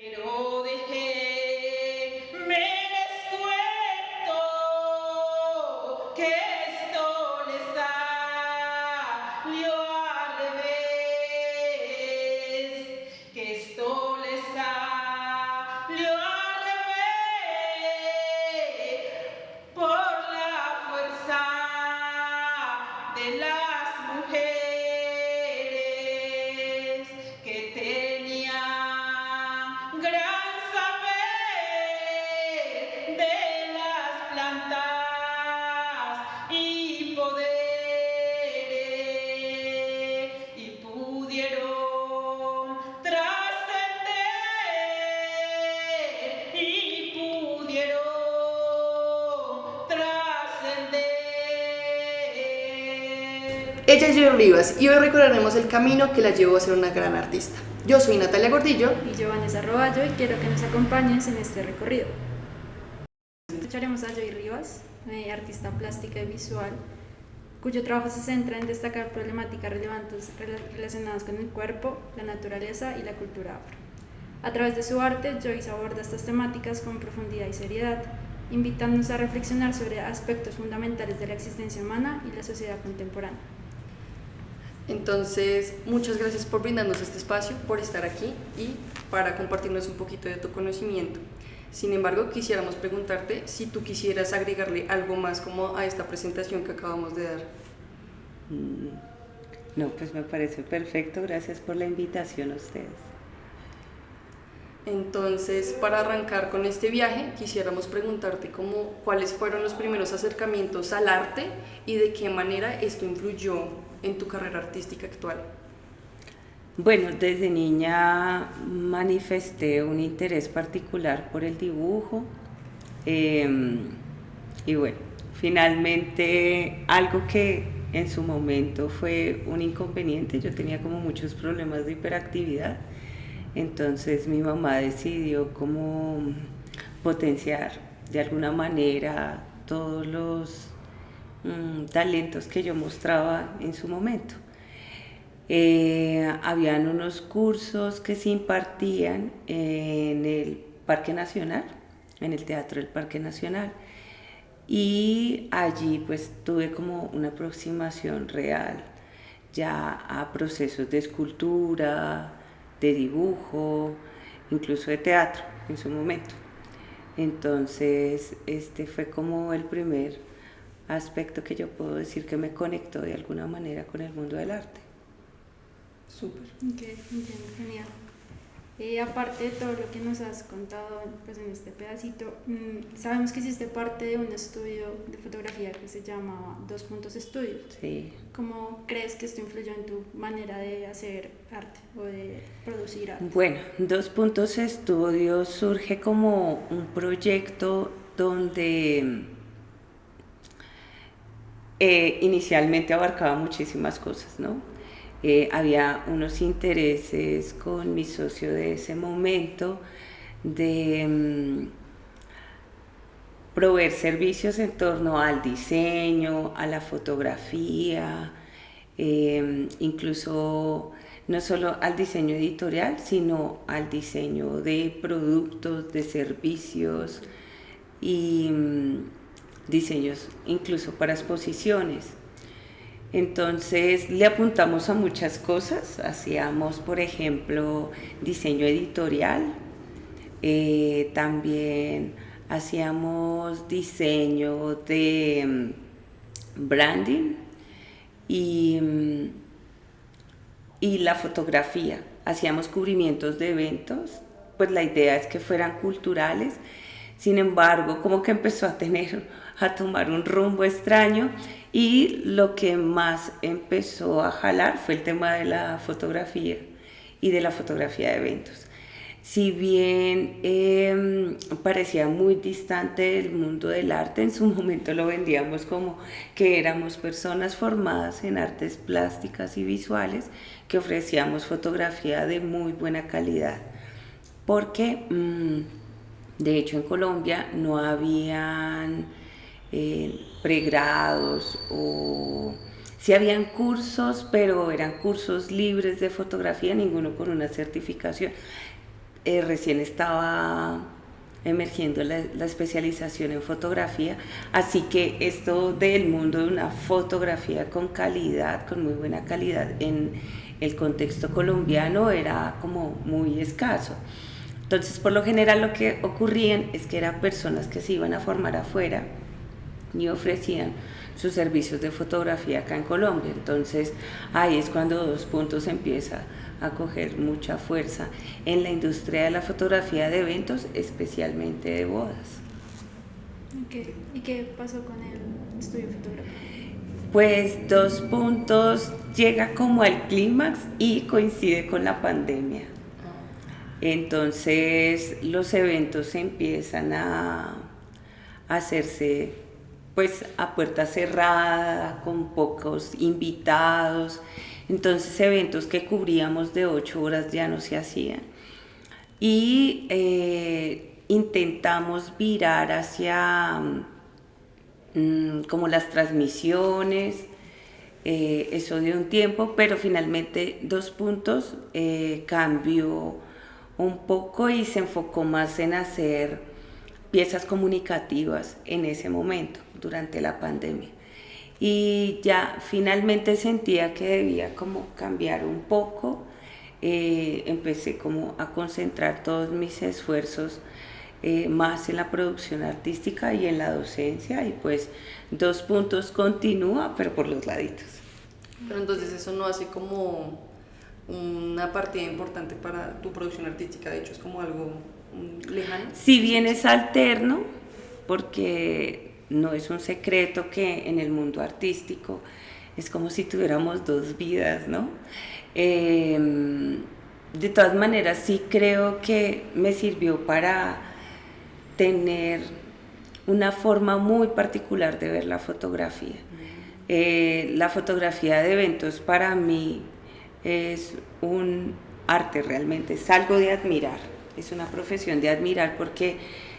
Pero dejé, me descuento que esto le salió al revés, que esto le salió al revés por la fuerza de las mujeres que tenían gran saber de las plantas y poderes y pudieron trascender y pudieron trascender. Ella es Joy Rivas y hoy recorreremos el camino que la llevó a ser una gran artista. Yo soy Natalia Gordillo. Y yo, Vanessa Roballo, y quiero que nos acompañes en este recorrido. Escucharemos a Joy Rivas, artista plástica y visual, cuyo trabajo se centra en destacar problemáticas relevantes relacionadas con el cuerpo, la naturaleza y la cultura afro. A través de su arte, Joyce aborda estas temáticas con profundidad y seriedad, invitándonos a reflexionar sobre aspectos fundamentales de la existencia humana y la sociedad contemporánea. Entonces, muchas gracias por brindarnos este espacio, por estar aquí y para compartirnos un poquito de tu conocimiento. Sin embargo, quisiéramos preguntarte si tú quisieras agregarle algo más como a esta presentación que acabamos de dar. No, pues me parece perfecto. Gracias por la invitación a ustedes. Entonces, para arrancar con este viaje, quisiéramos preguntarte cuáles fueron los primeros acercamientos al arte y de qué manera esto influyó en tu carrera artística actual. Bueno, desde niña manifesté un interés particular por el dibujo y bueno, finalmente algo que en su momento fue un inconveniente, yo tenía como muchos problemas de hiperactividad, entonces mi mamá decidió como potenciar de alguna manera todos los talentos que yo mostraba en su momento. Habían unos cursos que se impartían en el Parque Nacional, en el Teatro del Parque Nacional, y allí pues tuve como una aproximación real ya a procesos de escultura, de dibujo, incluso de teatro en su momento. Entonces este fue como el primer aspecto que yo puedo decir que me conectó de alguna manera con el mundo del arte. Súper. Ok, entiendo, genial. Aparte de todo lo que nos has contado pues, en este pedacito, sabemos que hiciste parte de un estudio de fotografía que se llamaba 2 Puntos Studio. Sí. ¿Cómo crees que esto influyó en tu manera de hacer arte o de producir arte? Bueno, 2 Puntos Studio surge como un proyecto donde inicialmente abarcaba muchísimas cosas, ¿no? Había unos intereses con mi socio de ese momento de proveer servicios en torno al diseño, a la fotografía, incluso no solo al diseño editorial, sino al diseño de productos, de servicios y diseños incluso para exposiciones. Entonces le apuntamos a muchas cosas, hacíamos por ejemplo diseño editorial, también hacíamos diseño de branding y la fotografía, hacíamos cubrimientos de eventos, pues la idea es que fueran culturales. Sin embargo, como que empezó a tomar un rumbo extraño y lo que más empezó a jalar fue el tema de la fotografía y de la fotografía de eventos. Si bien parecía muy distante del mundo del arte, en su momento lo vendíamos como que éramos personas formadas en artes plásticas y visuales que ofrecíamos fotografía de muy buena calidad, porque de hecho en Colombia no habían pregrados o sí habían cursos, pero eran cursos libres de fotografía, ninguno con una certificación. recién estaba emergiendo la especialización en fotografía, así que esto del mundo de una fotografía con calidad, con muy buena calidad en el contexto colombiano era como muy escaso. Entonces, por lo general lo que ocurrían es que eran personas que se iban a formar afuera y ofrecían sus servicios de fotografía acá en Colombia. Entonces, ahí es cuando Dos Puntos empieza a coger mucha fuerza en la industria de la fotografía de eventos, especialmente de bodas. Okay. ¿Y qué pasó con el estudio fotográfico? Pues Dos Puntos llega como al clímax y coincide con la pandemia. Entonces los eventos empiezan a hacerse pues a puerta cerrada, con pocos invitados. Entonces eventos que cubríamos de 8 horas ya no se hacían. Y intentamos virar hacia como las transmisiones, eso dio un tiempo, pero finalmente Dos Puntos cambió un poco y se enfocó más en hacer piezas comunicativas en ese momento, durante la pandemia. Y ya finalmente sentía que debía como cambiar un poco, empecé como a concentrar todos mis esfuerzos más en la producción artística y en la docencia, y pues Dos Puntos continúa, pero por los laditos. Pero entonces eso no hace como una partida importante para tu producción artística, de hecho es como algo lejano. Si bien es alterno, porque no es un secreto que en el mundo artístico es como si tuviéramos dos vidas, ¿no? De todas maneras, sí creo que me sirvió para tener una forma muy particular de ver la fotografía. La fotografía de eventos para mí es un arte realmente, es algo de admirar, es una profesión de admirar, porque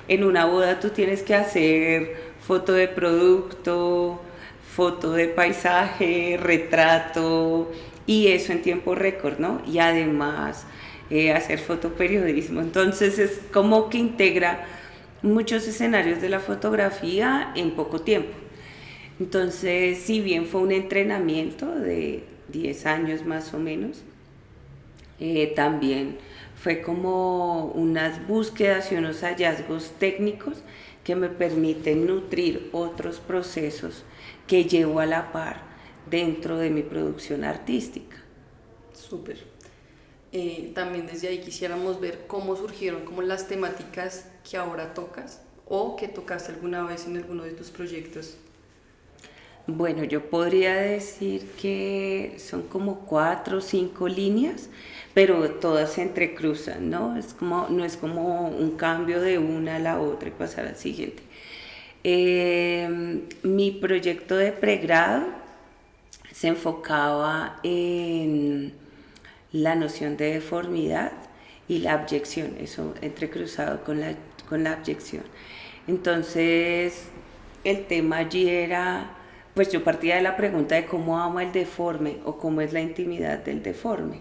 en una boda tú tienes que hacer foto de producto, foto de paisaje, retrato, y eso en tiempo récord, ¿no? Y además hacer fotoperiodismo, entonces es como que integra muchos escenarios de la fotografía en poco tiempo. Entonces, si bien fue un entrenamiento de 10 años más o menos, también fue como unas búsquedas y unos hallazgos técnicos que me permiten nutrir otros procesos que llevo a la par dentro de mi producción artística. Súper. También desde ahí quisiéramos ver cómo surgieron como las temáticas que ahora tocas o que tocaste alguna vez en alguno de tus proyectos. Bueno, yo podría decir que son como 4 o 5 líneas, pero todas se entrecruzan, ¿no? No es como un cambio de una a la otra y pasar al siguiente. Mi proyecto de pregrado se enfocaba en la noción de deformidad y la abyección, eso entrecruzado con la abyección. Entonces, el tema allí era, pues yo partía de la pregunta de cómo amo el deforme o cómo es la intimidad del deforme.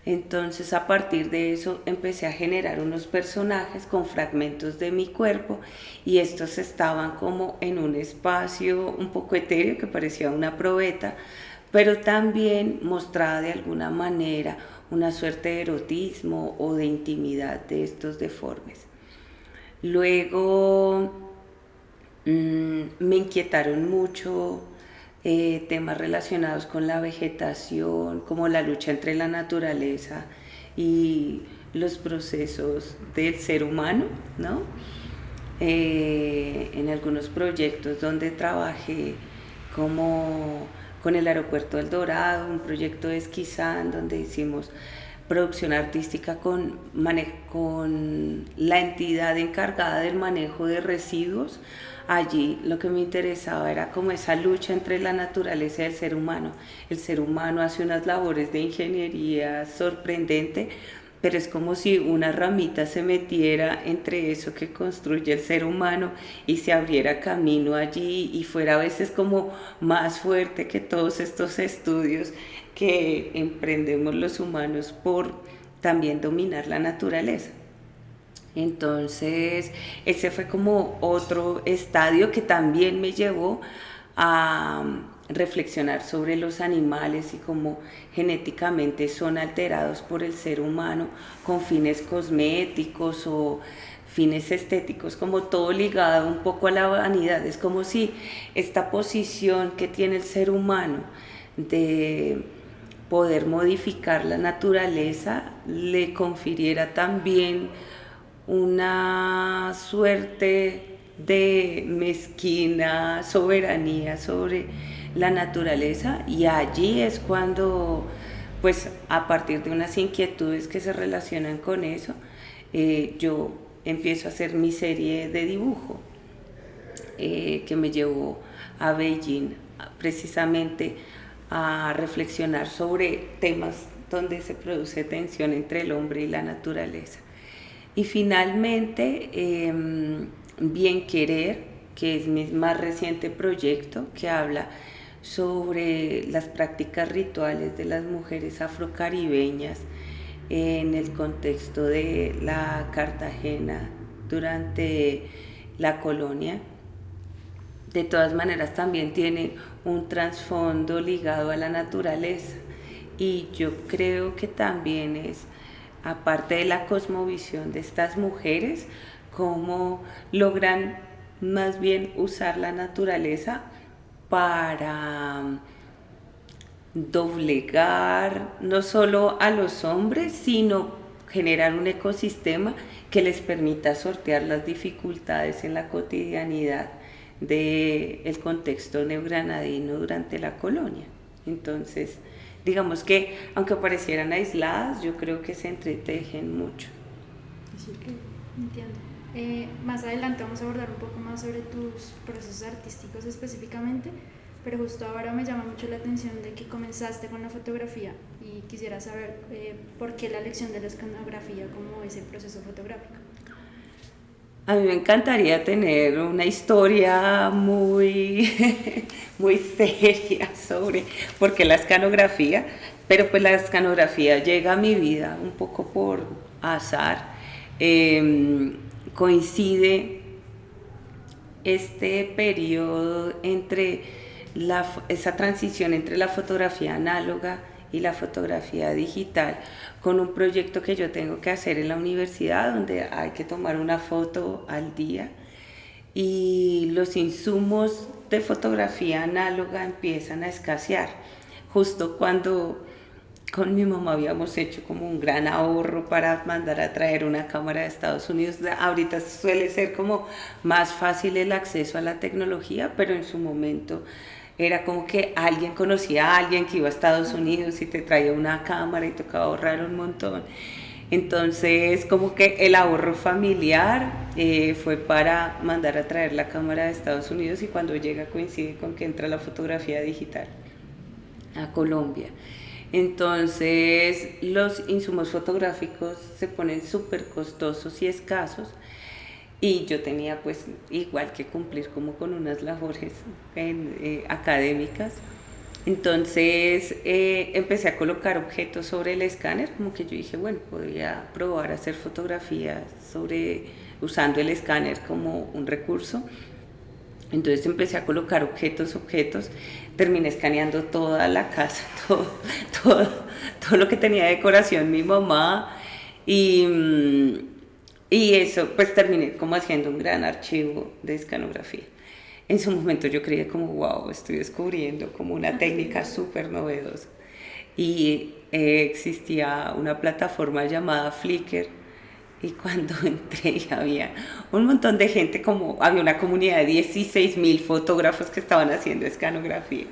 Entonces, a partir de eso empecé a generar unos personajes con fragmentos de mi cuerpo, y estos estaban como en un espacio un poco etéreo que parecía una probeta, pero también mostraba de alguna manera una suerte de erotismo o de intimidad de estos deformes. Luego me inquietaron mucho temas relacionados con la vegetación, como la lucha entre la naturaleza y los procesos del ser humano, ¿no? En algunos proyectos donde trabajé, como con el Aeropuerto del Dorado, un proyecto de Esquizán, donde hicimos producción artística con la entidad encargada del manejo de residuos. Allí lo que me interesaba era como esa lucha entre la naturaleza y el ser humano. El ser humano hace unas labores de ingeniería sorprendente, pero es como si una ramita se metiera entre eso que construye el ser humano y se abriera camino allí y fuera a veces como más fuerte que todos estos estudios que emprendemos los humanos por también dominar la naturaleza. Entonces, ese fue como otro estadio que también me llevó a reflexionar sobre los animales y cómo genéticamente son alterados por el ser humano con fines cosméticos o fines estéticos, como todo ligado un poco a la vanidad. Es como si esta posición que tiene el ser humano de poder modificar la naturaleza le confiriera también una suerte de mezquina soberanía sobre la naturaleza, y allí es cuando, pues a partir de unas inquietudes que se relacionan con eso, yo empiezo a hacer mi serie de dibujo que me llevó a Beijing precisamente a reflexionar sobre temas donde se produce tensión entre el hombre y la naturaleza. Y finalmente, Bien Querer, que es mi más reciente proyecto, que habla sobre las prácticas rituales de las mujeres afrocaribeñas en el contexto de la Cartagena durante la colonia. De todas maneras, también tiene un trasfondo ligado a la naturaleza, y yo creo que también es, aparte de la cosmovisión de estas mujeres, cómo logran más bien usar la naturaleza para doblegar no solo a los hombres, sino generar un ecosistema que les permita sortear las dificultades en la cotidianidad del contexto neogranadino durante la colonia. Entonces, digamos que aunque parecieran aisladas, yo creo que se entretejen mucho. Así que entiendo. Más adelante vamos a abordar un poco más sobre tus procesos artísticos específicamente, pero justo ahora me llama mucho la atención de que comenzaste con la fotografía, y quisiera saber por qué la elección de la escenografía como ese proceso fotográfico. A mí me encantaría tener una historia muy, muy seria sobre por qué la escenografía, pero pues la escenografía llega a mi vida un poco por azar. Coincide este periodo entre esa transición entre la fotografía análoga y la fotografía digital con un proyecto que yo tengo que hacer en la universidad, donde hay que tomar una foto al día, y los insumos de fotografía análoga empiezan a escasear, justo cuando con mi mamá habíamos hecho como un gran ahorro para mandar a traer una cámara de Estados Unidos. Ahorita suele ser como más fácil el acceso a la tecnología, pero en su momento era como que alguien conocía a alguien que iba a Estados Unidos y te traía una cámara y tocaba ahorrar un montón. Entonces, como que el ahorro familiar fue para mandar a traer la cámara de Estados Unidos, y cuando llega coincide con que entra la fotografía digital a Colombia. Entonces, los insumos fotográficos se ponen súper costosos y escasos, y yo tenía pues igual que cumplir como con unas labores académicas. Entonces empecé a colocar objetos sobre el escáner, como que yo dije, bueno, podría probar a hacer fotografías usando el escáner como un recurso. Entonces empecé a colocar objetos, terminé escaneando toda la casa, todo lo que tenía de decoración mi mamá, y eso, pues terminé como haciendo un gran archivo de escanografía. En su momento yo creía como, wow, estoy descubriendo como una técnica súper novedosa. Y existía una plataforma llamada Flickr, y cuando entré había un montón de gente, había una comunidad de 16,000 fotógrafos que estaban haciendo escanografía.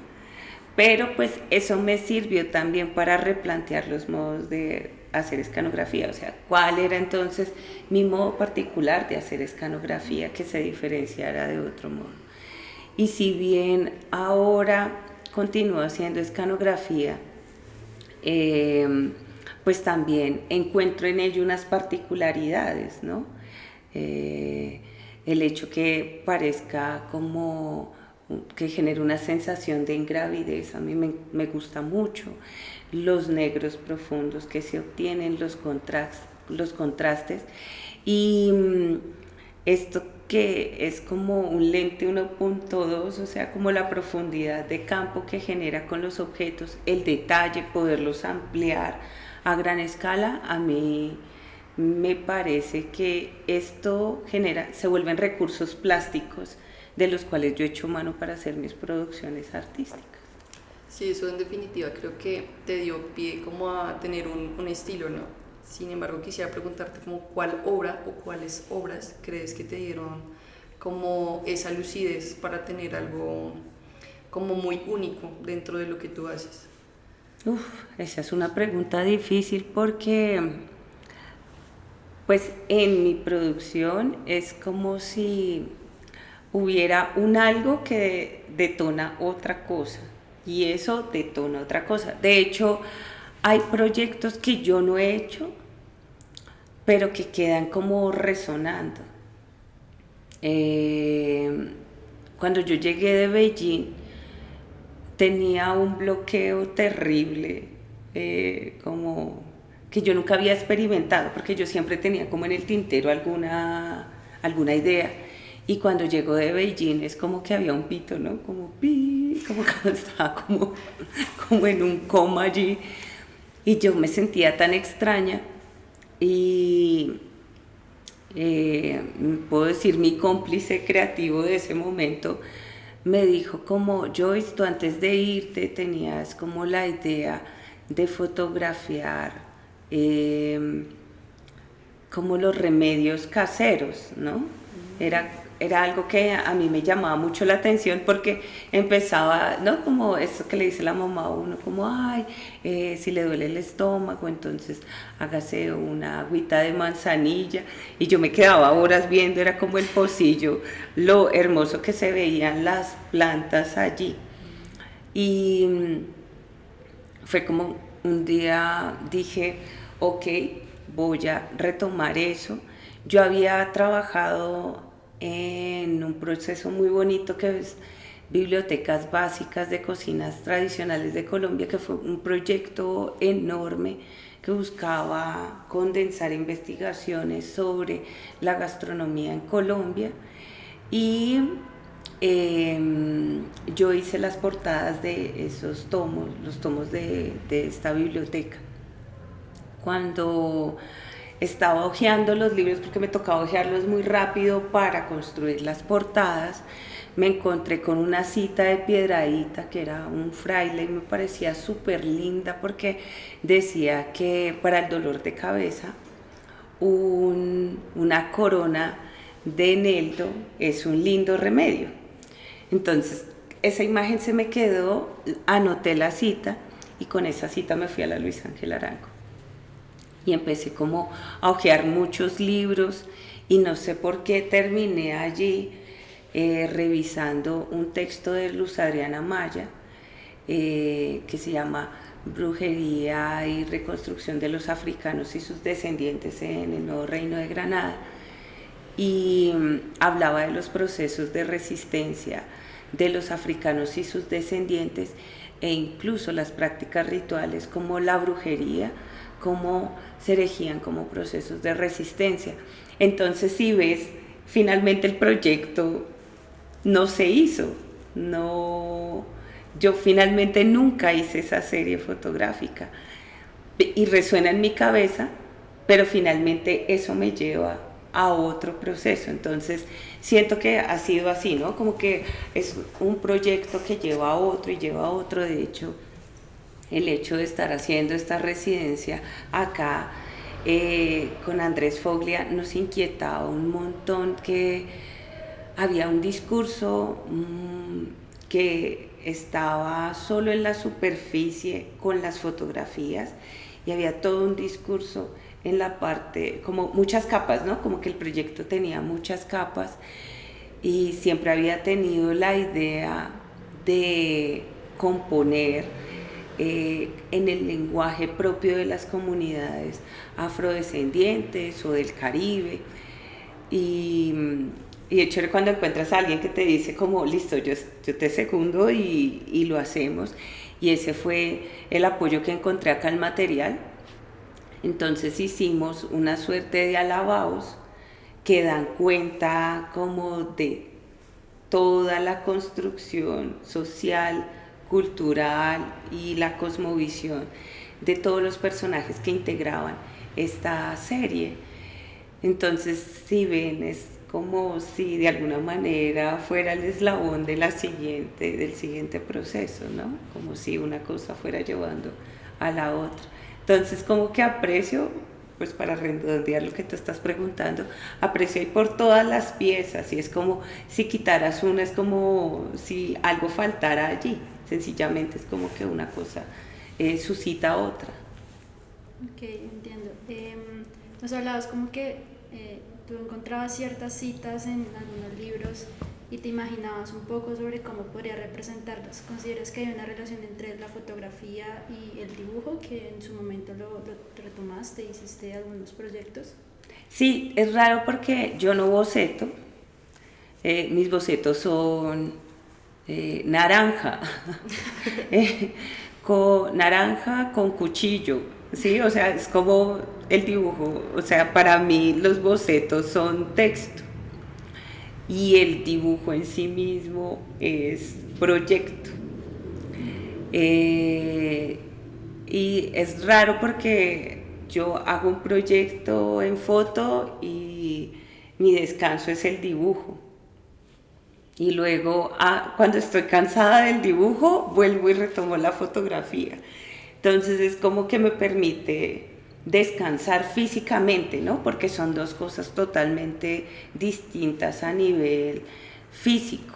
Pero pues eso me sirvió también para replantear los modos de hacer escanografía, o sea, cuál era entonces mi modo particular de hacer escanografía que se diferenciara de otro modo. Y si bien ahora continúo haciendo escanografía, pues también encuentro en ello unas particularidades, ¿no? El hecho que parezca como que genera una sensación de ingravidez. A mí me gusta mucho los negros profundos que se obtienen, los contrastes y esto que es como un lente 1.2, o sea, como la profundidad de campo que genera con los objetos, el detalle, poderlos ampliar a gran escala. A mí me parece que esto se vuelven recursos plásticos de los cuales yo echo mano para hacer mis producciones artísticas. Sí, eso en definitiva creo que te dio pie como a tener un estilo, ¿no? Sin embargo, quisiera preguntarte como cuál obra o cuáles obras crees que te dieron como esa lucidez para tener algo como muy único dentro de lo que tú haces. Esa es una pregunta difícil porque pues en mi producción es como si hubiera un algo que detona otra cosa y eso detona otra cosa. De hecho, hay proyectos que yo no he hecho, pero que quedan como resonando. Cuando yo llegué de Beijing, tenía un bloqueo terrible, como que yo nunca había experimentado, porque yo siempre tenía como en el tintero alguna idea. Y cuando llego de Beijing es como que había un pito, ¿no? Como pi, como cuando estaba como en un coma allí. Y yo me sentía tan extraña. Y puedo decir, mi cómplice creativo de ese momento me dijo como, Joyce, tú antes de irte tenías como la idea de fotografiar como los remedios caseros, ¿no? Era algo que a mí me llamaba mucho la atención porque empezaba, ¿no? Como eso que le dice la mamá a uno, como, ay, si le duele el estómago, entonces hágase una agüita de manzanilla. Y yo me quedaba horas viendo, era como el pocillo, lo hermoso que se veían las plantas allí. Y fue como un día dije, ok, voy a retomar eso. Yo había trabajado en un proceso muy bonito que es Bibliotecas Básicas de Cocinas Tradicionales de Colombia, que fue un proyecto enorme que buscaba condensar investigaciones sobre la gastronomía en Colombia y yo hice las portadas de esos tomos, los tomos de esta biblioteca. Cuando estaba hojeando los libros, porque me tocaba hojearlos muy rápido para construir las portadas, me encontré con una cita de Piedradita, que era un fraile, y me parecía súper linda porque decía que para el dolor de cabeza una corona de eneldo es un lindo remedio. Entonces esa imagen se me quedó, anoté la cita y con esa cita me fui a la Luis Ángel Arango. Y empecé como a hojear muchos libros y no sé por qué terminé allí revisando un texto de Luz Adriana Maya que se llama Brujería y reconstrucción de los africanos y sus descendientes en el Nuevo Reino de Granada, y hablaba de los procesos de resistencia de los africanos y sus descendientes e incluso las prácticas rituales como la brujería, cómo se erigían como procesos de resistencia. Entonces, si ves, finalmente el proyecto no se hizo, yo finalmente nunca hice esa serie fotográfica y resuena en mi cabeza, pero finalmente eso me lleva a otro proceso. Entonces siento que ha sido así, ¿no? Como que es un proyecto que lleva a otro y lleva a otro. De hecho, el hecho de estar haciendo esta residencia acá con Andrés Foglia nos inquietaba un montón, que había un discurso que estaba solo en la superficie con las fotografías y había todo un discurso en la parte, como muchas capas, ¿no? Como que el proyecto tenía muchas capas y siempre había tenido la idea de componer en el lenguaje propio de las comunidades afrodescendientes o del Caribe, y Y es chévere cuando encuentras a alguien que te dice como, listo, yo te secundo y lo hacemos. Y ese fue el apoyo que encontré acá al material. Entonces hicimos una suerte de alabados que dan cuenta como de toda la construcción social, cultural y la cosmovisión de todos los personajes que integraban esta serie. Entonces, si ven, es como si de alguna manera fuera el eslabón de del siguiente proceso, ¿no? Como si una cosa fuera llevando a la otra. Entonces, como que aprecio, pues para redondear lo que tú estás preguntando, aprecio ahí por todas las piezas, y es como si quitaras una, es como si algo faltara allí, sencillamente es como que una cosa suscita otra. Ok, entiendo. Nos hablabas como que tú encontrabas ciertas citas en algunos libros y te imaginabas un poco sobre cómo podría representarlas. ¿Consideras que hay una relación entre la fotografía y el dibujo, que en su momento lo retomaste, hiciste algunos proyectos? Sí, es raro porque yo no boceto, mis bocetos son naranja, naranja con cuchillo, ¿sí? O sea, es como el dibujo, o sea, para mí los bocetos son texto y el dibujo en sí mismo es proyecto. Y es raro porque yo hago un proyecto en foto y mi descanso es el dibujo. Y luego, cuando estoy cansada del dibujo, vuelvo y retomo la fotografía. Entonces es como que me permite descansar físicamente, ¿no? Porque son dos cosas totalmente distintas a nivel físico.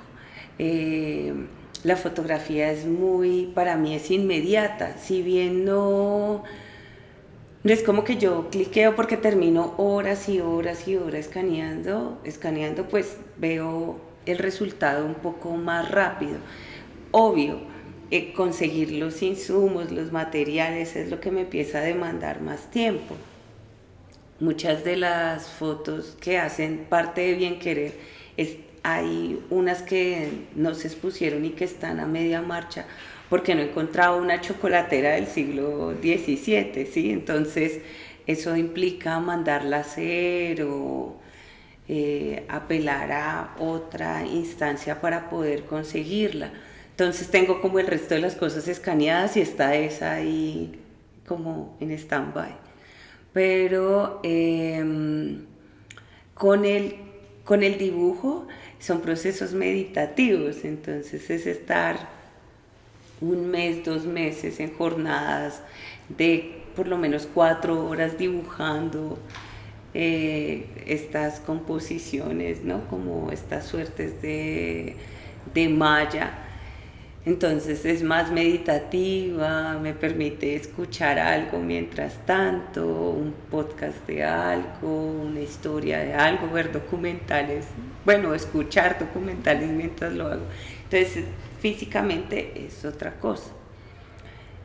La fotografía es para mí es inmediata, si bien no es como que yo cliqueo porque termino horas y horas y horas escaneando, pues veo el resultado un poco más rápido. Obvio, conseguir los insumos, los materiales es lo que me empieza a demandar más tiempo. Muchas de las fotos que hacen parte de Bien Querer, hay unas que no se expusieron y que están a media marcha porque no he encontrado una chocolatera del siglo XVII, ¿sí? Entonces eso implica mandarla a hacer o apelar a otra instancia para poder conseguirla. Entonces tengo como el resto de las cosas escaneadas y está esa ahí como en stand-by. Pero con el dibujo son procesos meditativos, entonces es estar 1 mes, 2 meses en jornadas de por lo menos 4 horas dibujando estas composiciones, ¿no? Como estas suertes de malla. Entonces es más meditativa, me permite escuchar algo mientras tanto, un podcast de algo, una historia de algo, ver documentales, bueno, escuchar documentales mientras lo hago. Entonces físicamente es otra cosa.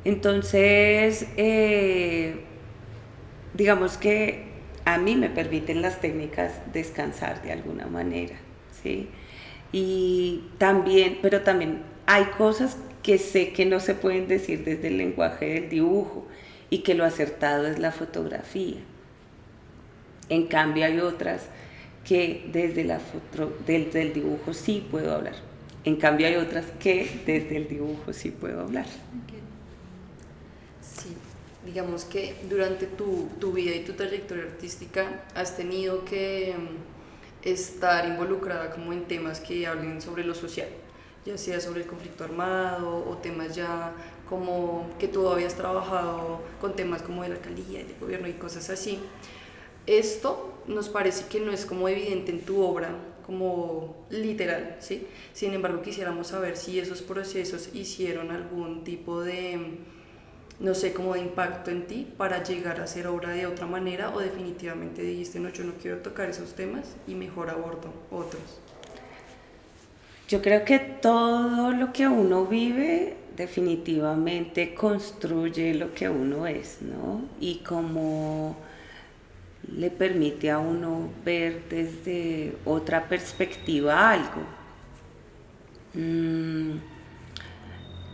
Entonces, digamos que a mí me permiten las técnicas descansar de alguna manera, ¿sí? Y también, pero también hay cosas que sé que no se pueden decir desde el lenguaje del dibujo y que lo acertado es la fotografía. En cambio hay otras que desde el dibujo sí puedo hablar. En cambio hay otras que desde el dibujo sí puedo hablar. Okay. Sí, digamos que durante tu vida y tu trayectoria artística has tenido que estar involucrada como en temas que hablen sobre lo social, ya sea sobre el conflicto armado o temas ya como que tú habías trabajado con temas como de la alcaldía, del gobierno y cosas así. Esto nos parece que no es como evidente en tu obra, como literal, ¿sí? Sin embargo, quisiéramos saber si esos procesos hicieron algún tipo de, no sé, como de impacto en ti para llegar a hacer obra de otra manera, o definitivamente dijiste, no, yo no quiero tocar esos temas y mejor abordo otros. Yo creo que todo lo que uno vive definitivamente construye lo que uno es, ¿no? Y como le permite a uno ver desde otra perspectiva algo.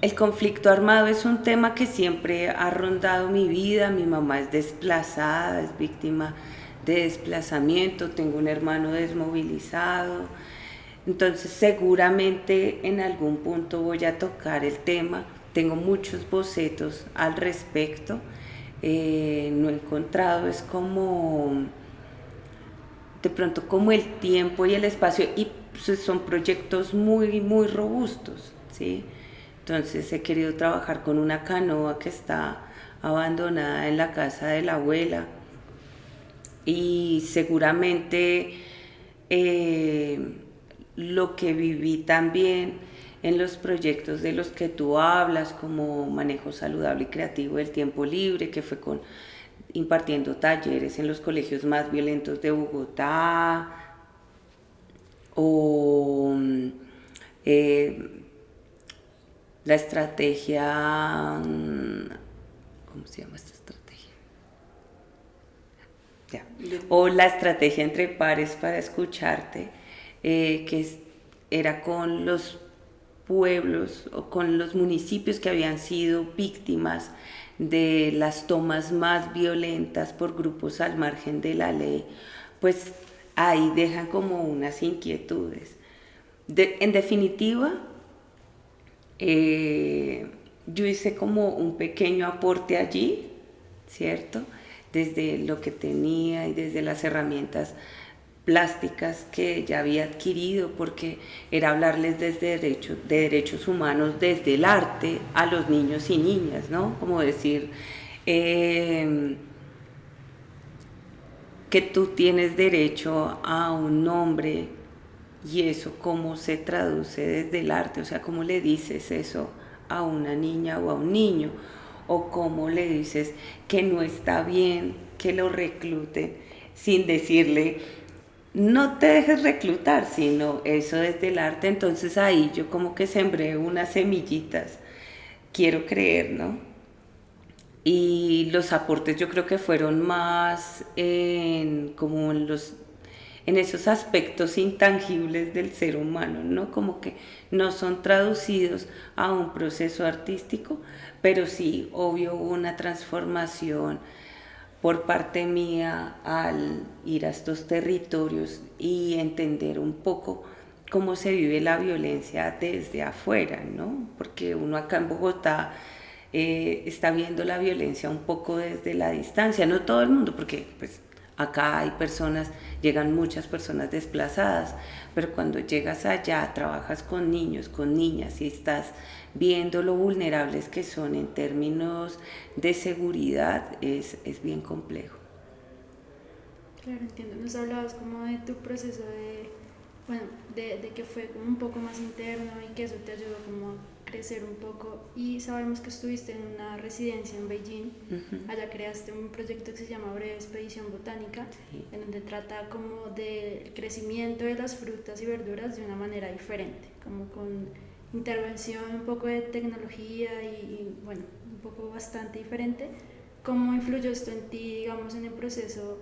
El conflicto armado es un tema que siempre ha rondado mi vida. Mi mamá es desplazada, es víctima de desplazamiento, tengo un hermano desmovilizado, entonces seguramente en algún punto voy a tocar el tema. Tengo muchos bocetos al respecto, no he encontrado, es como de pronto como el tiempo y el espacio, y pues, son proyectos muy robustos, ¿sí? Entonces he querido trabajar con una canoa que está abandonada en la casa de la abuela, y seguramente lo que viví también en los proyectos de los que tú hablas, como manejo saludable y creativo del tiempo libre, que fue impartiendo talleres en los colegios más violentos de Bogotá, o la estrategia, ¿cómo se llama esta estrategia? Ya. O la estrategia entre pares para escucharte, era con los pueblos o con los municipios que habían sido víctimas de las tomas más violentas por grupos al margen de la ley. Pues ahí dejan como unas inquietudes. En definitiva, yo hice como un pequeño aporte allí, ¿cierto? Desde lo que tenía y desde las herramientas plásticas que ya había adquirido, porque era hablarles desde de derechos humanos, desde el arte a los niños y niñas, ¿no? Como decir que tú tienes derecho a un nombre, y eso cómo se traduce desde el arte, o sea, cómo le dices eso a una niña o a un niño, o cómo le dices que no está bien que lo recluten sin decirle no te dejes reclutar, sino eso desde el arte. Entonces ahí yo como que sembré unas semillitas, quiero creer, ¿no? Y los aportes yo creo que fueron más como en esos aspectos intangibles del ser humano, ¿no? Como que no son traducidos a un proceso artístico, pero sí, obvio, hubo una transformación por parte mía al ir a estos territorios y entender un poco cómo se vive la violencia desde afuera, ¿no? Porque uno acá en Bogotá está viendo la violencia un poco desde la distancia, no todo el mundo, porque pues acá hay personas, llegan muchas personas desplazadas, pero cuando llegas allá, trabajas con niños, con niñas, y estás viendo lo vulnerables que son en términos de seguridad, es bien complejo. Claro, entiendo. Nos hablabas como de tu proceso de que fue como un poco más interno y que eso te ayudó como a crecer un poco, y sabemos que estuviste en una residencia en Beijing. Allá creaste un proyecto que se llama Breve Expedición Botánica, sí, en donde trata como del crecimiento de las frutas y verduras de una manera diferente, como con intervención, un poco de tecnología y bueno, un poco bastante diferente. ¿Cómo influyó esto en ti, digamos, en el proceso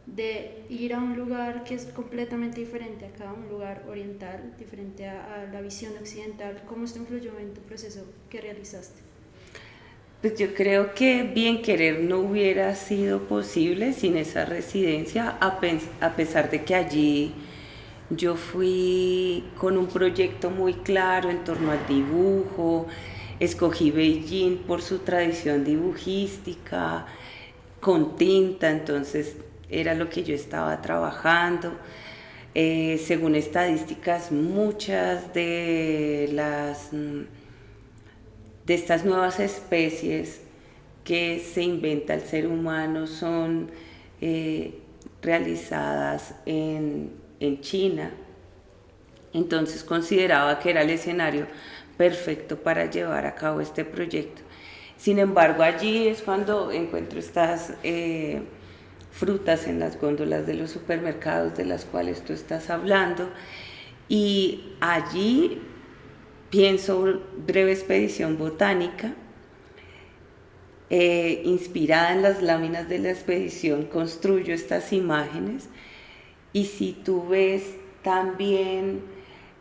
de ir a un lugar que es completamente diferente acá, un lugar oriental, diferente a la visión occidental? ¿Cómo esto influyó en tu proceso que realizaste? Pues yo creo que Bien Querer no hubiera sido posible sin esa residencia, a pesar de que allí yo fui con un proyecto muy claro en torno al dibujo. Escogí Beijing por su tradición dibujística, con tinta, entonces era lo que yo estaba trabajando. Según estadísticas, muchas de estas nuevas especies que se inventa el ser humano son realizadas en China. Entonces consideraba que era el escenario perfecto para llevar a cabo este proyecto. Sin embargo, allí es cuando encuentro estas frutas en las góndolas de los supermercados de las cuales tú estás hablando, y allí pienso Breve Expedición Botánica, inspirada en las láminas de la expedición, construyo estas imágenes. Y si tú ves también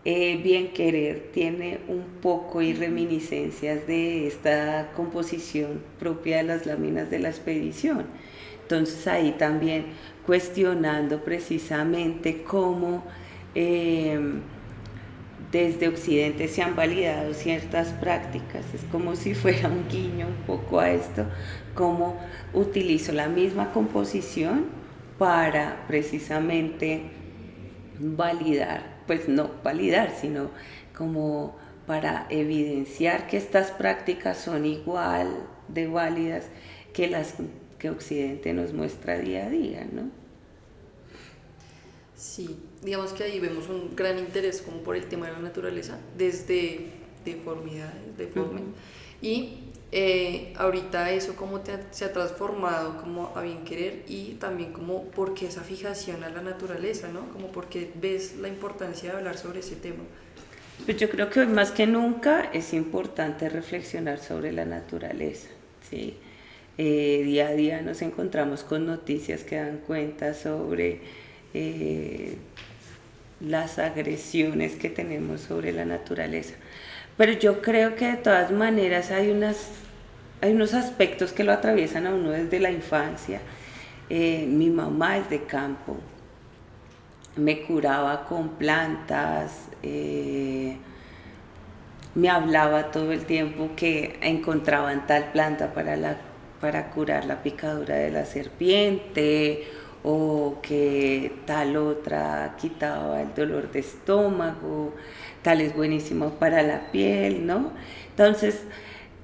Bien Querer tiene un poco y reminiscencias de esta composición propia de las láminas de la expedición. Entonces ahí también cuestionando precisamente cómo desde Occidente se han validado ciertas prácticas, es como si fuera un guiño un poco a esto, cómo utilizo la misma composición para precisamente validar, pues no validar, sino como para evidenciar que estas prácticas son igual de válidas que las que Occidente nos muestra día a día, ¿no? Sí, digamos que ahí vemos un gran interés como por el tema de la naturaleza, desde deformidades, deforme, y ahorita eso cómo se ha transformado como a Bien Querer y también como por qué esa fijación a la naturaleza, ¿no? Como porque ves la importancia de hablar sobre ese tema. Pues yo creo que hoy más que nunca es importante reflexionar sobre la naturaleza, ¿sí? Día a día nos encontramos con noticias que dan cuenta sobre las agresiones que tenemos sobre la naturaleza. Pero yo creo que de todas maneras hay unos aspectos que lo atraviesan a uno desde la infancia. Mi mamá es de campo, me curaba con plantas, me hablaba todo el tiempo que encontraban tal planta para curar la picadura de la serpiente, o que tal otra quitaba el dolor de estómago, tal es buenísimo para la piel, ¿no? Entonces,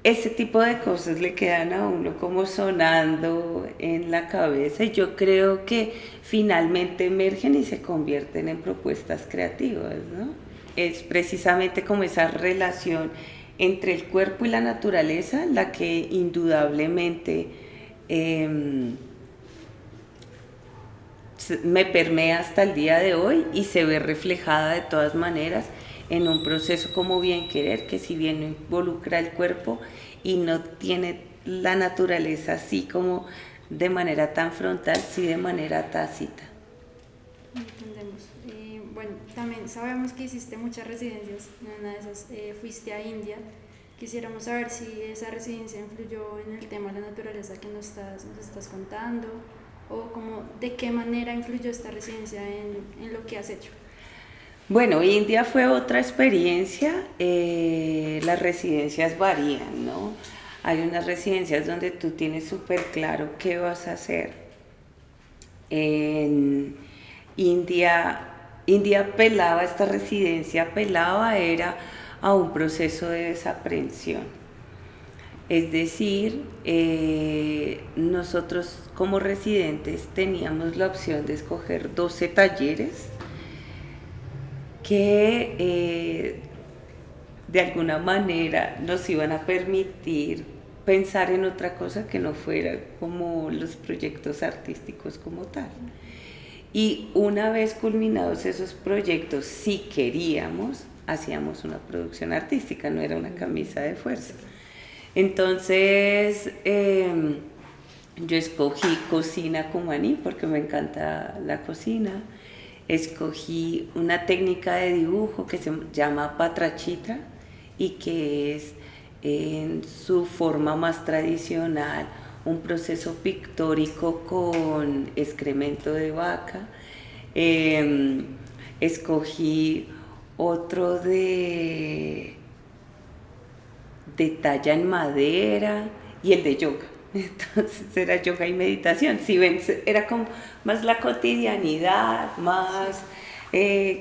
ese tipo de cosas le quedan a uno como sonando en la cabeza y yo creo que finalmente emergen y se convierten en propuestas creativas, ¿no? Es precisamente como esa relación entre el cuerpo y la naturaleza la que indudablemente me permea hasta el día de hoy y se ve reflejada de todas maneras en un proceso como Bien Querer, que si bien no involucra el cuerpo y no tiene la naturaleza así como de manera tan frontal, sí de manera tácita. Entendemos. Bueno, también sabemos que hiciste muchas residencias, en una de esas fuiste a India. Quisiéramos saber si esa residencia influyó en el tema de la naturaleza que nos estás contando, o como de qué manera influyó esta residencia en lo que has hecho. Bueno, India fue otra experiencia, las residencias varían, ¿no? Hay unas residencias donde tú tienes súper claro qué vas a hacer. En India apelaba, esta residencia apelaba era a un proceso de desaprensión. Es decir, nosotros como residentes teníamos la opción de escoger 12 talleres que de alguna manera nos iban a permitir pensar en otra cosa que no fuera como los proyectos artísticos como tal. Y una vez culminados esos proyectos, si queríamos, hacíamos una producción artística, no era una camisa de fuerza. Entonces, yo escogí cocina cumaní porque me encanta la cocina. Escogí una técnica de dibujo que se llama patrachitra y que es en su forma más tradicional un proceso pictórico con excremento de vaca. Escogí otro de talla en madera y el de yoga. Entonces era yoga y meditación. Si ven, era como más la cotidianidad, más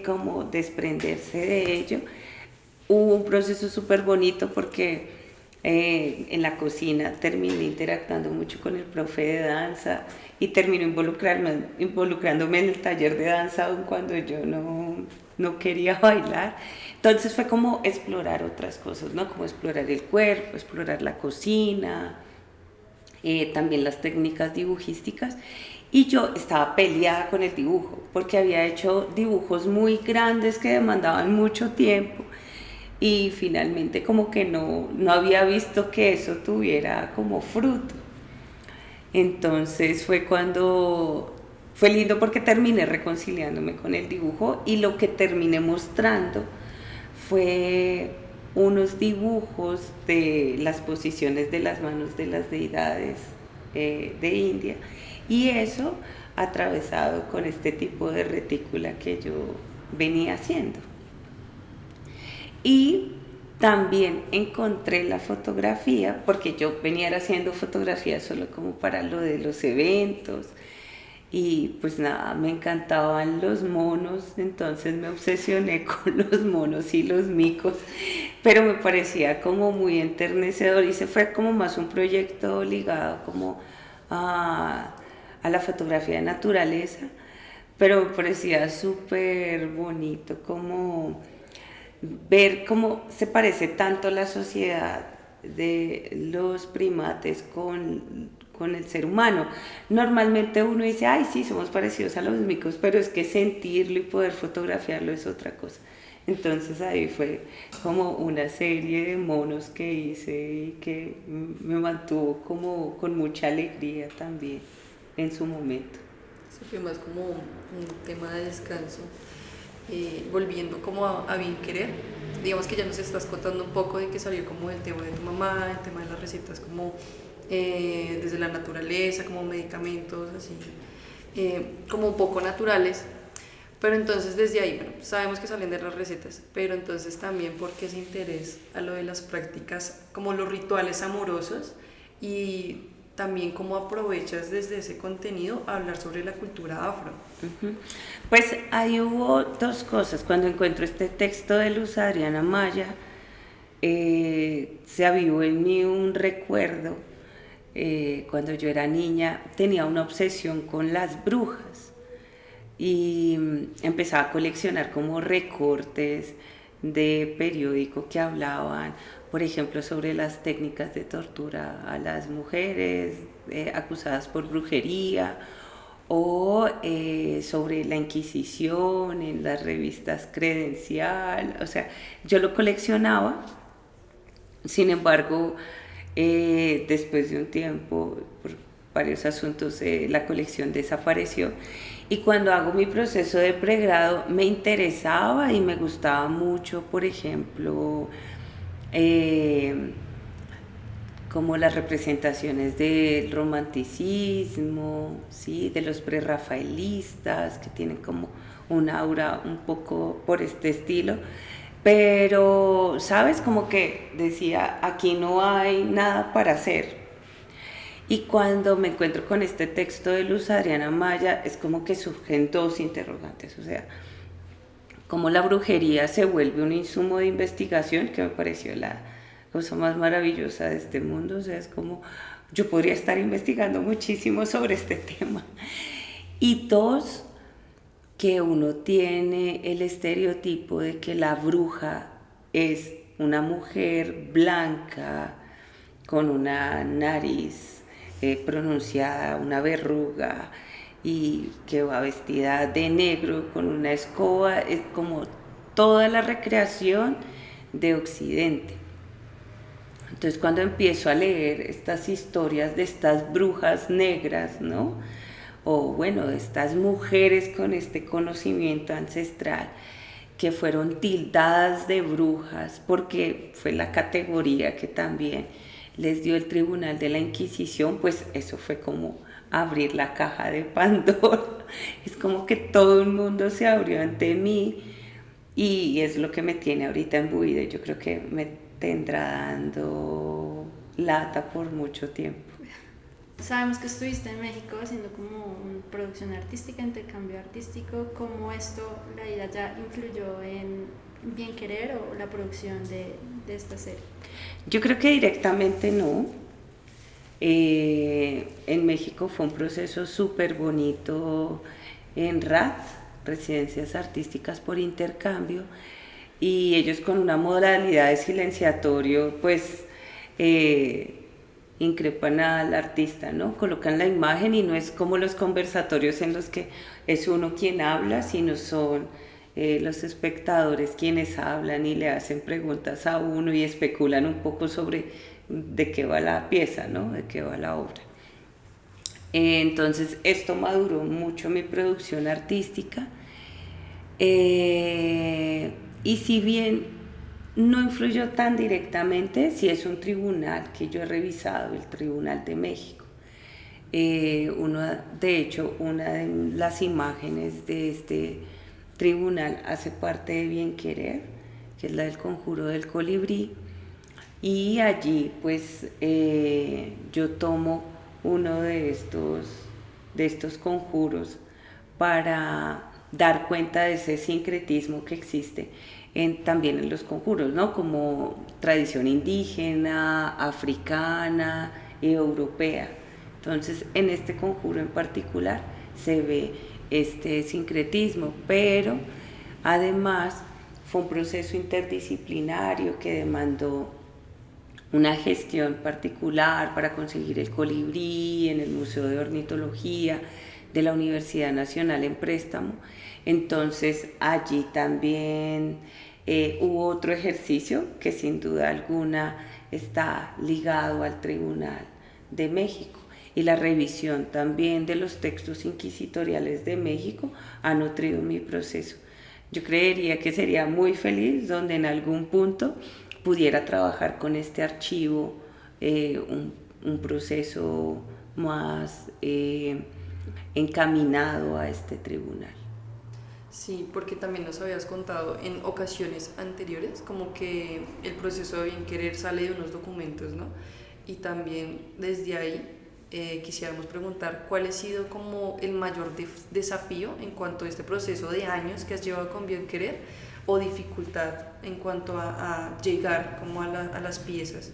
como desprenderse de ello. Hubo un proceso súper bonito porque en la cocina terminé interactuando mucho con el profe de danza y terminó involucrándome en el taller de danza aun cuando yo no quería bailar. Entonces fue como explorar otras cosas, ¿no? Como explorar el cuerpo, explorar la cocina, también las técnicas dibujísticas. Y yo estaba peleada con el dibujo, porque había hecho dibujos muy grandes que demandaban mucho tiempo, y finalmente como que no había visto que eso tuviera como fruto. Entonces fue lindo porque terminé reconciliándome con el dibujo y lo que terminé mostrando fue unos dibujos de las posiciones de las manos de las deidades de India, y eso atravesado con este tipo de retícula que yo venía haciendo. Y también encontré la fotografía, porque yo venía haciendo fotografía solo como para lo de los eventos, y pues nada, me encantaban los monos, entonces me obsesioné con los monos y los micos, pero me parecía como muy enternecedor y se fue como más un proyecto ligado como a la fotografía de naturaleza, pero me parecía súper bonito como ver cómo se parece tanto la sociedad de los primates con el ser humano. Normalmente uno dice, ay, sí, somos parecidos a los micos, pero es que sentirlo y poder fotografiarlo es otra cosa. Entonces ahí fue como una serie de monos que hice y que me mantuvo como con mucha alegría también en su momento. Eso fue más como un tema de descanso. Volviendo como a bien querer, digamos que ya nos estás contando un poco de que salió como el tema de tu mamá, el tema de las recetas como desde la naturaleza, como medicamentos así, como un poco naturales, pero entonces desde ahí, bueno, sabemos que salen de las recetas, pero entonces también por qué ese interés a lo de las prácticas, como los rituales amorosos, y también cómo aprovechas desde ese contenido a hablar sobre la cultura afro. Pues ahí hubo dos cosas. Cuando encuentro este texto de Luz Adriana Maya, se avivó en mí un recuerdo. Cuando yo era niña tenía una obsesión con las brujas y empezaba a coleccionar como recortes de periódico que hablaban, por ejemplo, sobre las técnicas de tortura a las mujeres acusadas por brujería, o sobre la Inquisición en las revistas Credencial. O sea, yo lo coleccionaba. Sin embargo, después de un tiempo, por varios asuntos, la colección desapareció, y cuando hago mi proceso de pregrado me interesaba y me gustaba mucho, por ejemplo, como las representaciones del romanticismo, ¿sí? De los prerrafaelistas, que tienen como un aura un poco por este estilo, pero, ¿sabes? Como que decía, aquí no hay nada para hacer. Y cuando me encuentro con este texto de Luz Adriana Maya, es como que surgen dos interrogantes, o sea, cómo la brujería se vuelve un insumo de investigación, que me pareció la cosa más maravillosa de este mundo. O sea, es como, yo podría estar investigando muchísimo sobre este tema. Y dos, que uno tiene el estereotipo de que la bruja es una mujer blanca, con una nariz pronunciada, una verruga, y que va vestida de negro con una escoba. Es como toda la recreación de Occidente. Entonces, cuando empiezo a leer estas historias de estas brujas negras, ¿no? O bueno, estas mujeres con este conocimiento ancestral que fueron tildadas de brujas porque fue la categoría que también les dio el Tribunal de la Inquisición, pues eso fue como abrir la caja de Pandora. Es como que todo el mundo se abrió ante mí, y es lo que me tiene ahorita embuida. Yo creo que me tendrá dando lata por mucho tiempo. Sabemos que estuviste en México haciendo como una producción artística, intercambio artístico. ¿Cómo esto, la ida ya influyó en Bien Querer o la producción de esta serie? Yo creo que directamente no. En México fue un proceso súper bonito en RAT, Residencias Artísticas por Intercambio, y ellos con una modalidad de silenciatorio, pues increpan al artista, ¿no? Colocan la imagen y no es como los conversatorios en los que es uno quien habla, sino son los espectadores quienes hablan y le hacen preguntas a uno y especulan un poco sobre de qué va la pieza, ¿no? De qué va la obra. Entonces esto maduró mucho mi producción artística, y si bien no influyó tan directamente, sí es un tribunal que yo he revisado, el Tribunal de México. De hecho, una de las imágenes de este tribunal hace parte de Bien Querer, que es la del Conjuro del Colibrí, y allí pues yo tomo uno de estos conjuros para dar cuenta de ese sincretismo que existe también en los conjuros, ¿no? Como tradición indígena, africana y europea. Entonces, en este conjuro en particular se ve este sincretismo, pero además fue un proceso interdisciplinario que demandó una gestión particular para conseguir el colibrí en el Museo de Ornitología de la Universidad Nacional en préstamo. Entonces allí también hubo otro ejercicio que sin duda alguna está ligado al Tribunal de México, y la revisión también de los textos inquisitoriales de México ha nutrido mi proceso. Yo creería que sería muy feliz donde en algún punto pudiera trabajar con este archivo, un proceso más encaminado a este tribunal. Sí, porque también nos habías contado en ocasiones anteriores como que el proceso de Bien Querer sale de unos documentos, ¿no? Y también desde ahí quisiéramos preguntar cuál ha sido como el mayor desafío en cuanto a este proceso de años que has llevado con Bien Querer, o dificultad en cuanto a llegar como a las piezas.